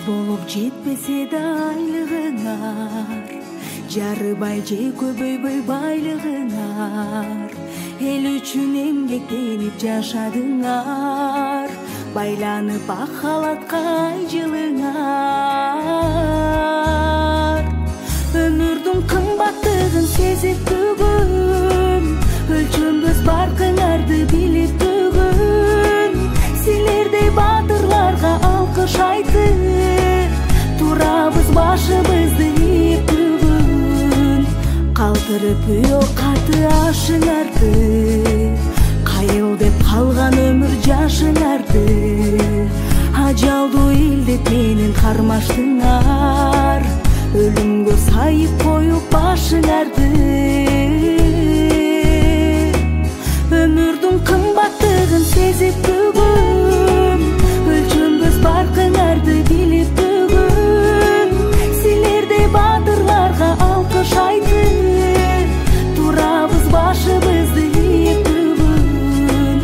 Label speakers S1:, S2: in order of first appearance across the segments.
S1: болуп жетпесе да айлыгыңар, жарыбай же көбөйбөй байлыгыңар, эл үчүн эмгектенип жашадыңар, байланып ак халатка жылыңар. Өмүрдүн кымбаттыгын сезип бүгүн, өлчөнбөс баркыңарды билип бүгүн, силердей баатырларга алкыш айтып турабыз башыбызды ийип бүгүн. Калтырып үй каты ашыңарды, кайыл деп калган өмүр жашыңарды, ажалдуу илдет менен кармаштыңар, өлүмгө сайып коюп башыңарды. Өмүрдүн кымбаттыгын сезип бүгүн, өлчөнбөс баркыңарды билип бүгүн, силердей баатырларга алкыш айтып турабыз башыбызды ийип бүгүн.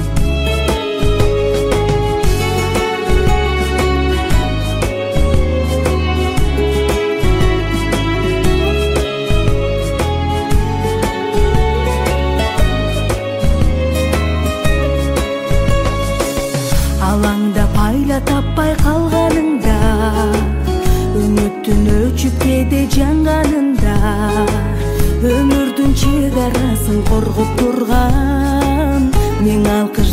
S1: Алаңда пайла таппай калганыңда, үмүттүн өчүп кете жанганында, өмүрдүн чек арасын коргоп турган миң алкыш